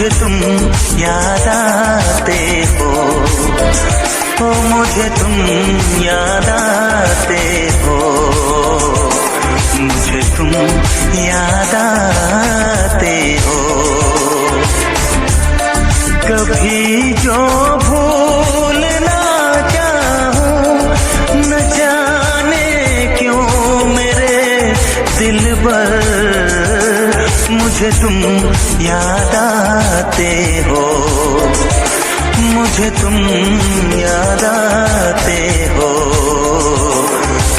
मुझे तुम याद आते हो, ओ मुझे तुम याद आते हो, मुझे तुम याद आते हो। कभी जो भूल ना चाहूं, न जाने क्यों मेरे दिलबर, मुझे तुम याद आते हो, मुझे तुम याद आते हो,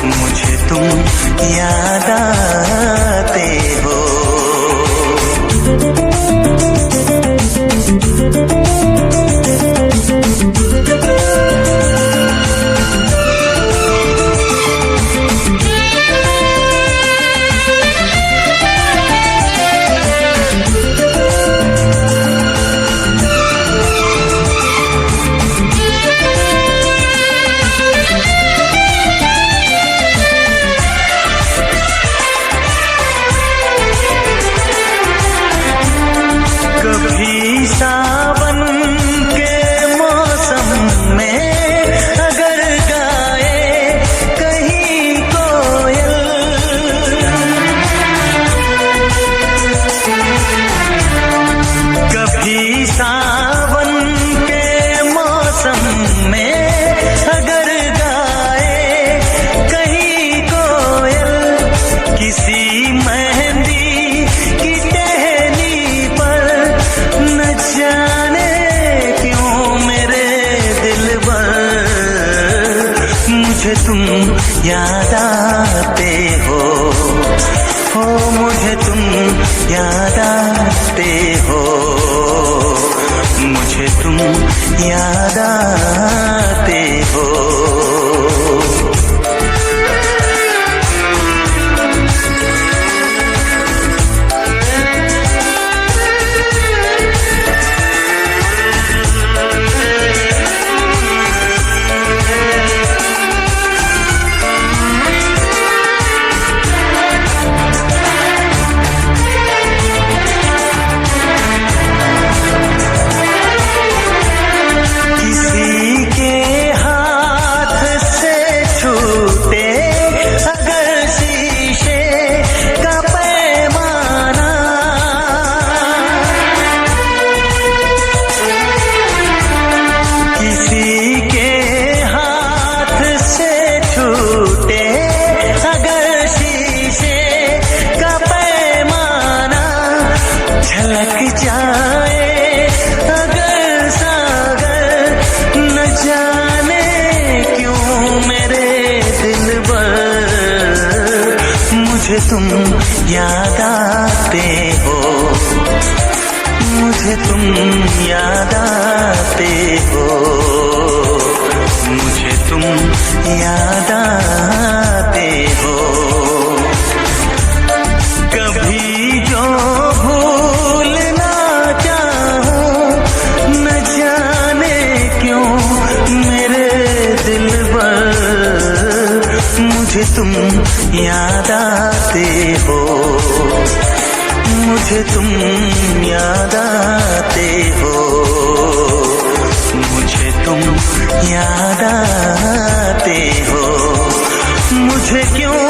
मुझे तुम याद आते हो। कभी सावन के मौसम में अगर गाए कहीं कोयल, कभी सावन के मौसम में अगर गाए कहीं कोयल, किसी मेहंदी की टहनी पर, न जाने क्यों मेरे दिलबर, मुझे तुम याद आते हो, मुझे तुम याद आते हो, मुझे तुम याद आते हो। झलक जाए अगर सागर, न जाने क्यों मेरे दिलबर, मुझे तुम याद आते हो, मुझे तुम याद आते हो, मुझे तुम याद आते हो। कभी जो भूल ना चाहूं, न जाने क्यों मेरे दिलबर, मुझे तुम याद आते हो, मुझे तुम याद आते हो, मुझे तुम याद आते हो। मुझे क्यों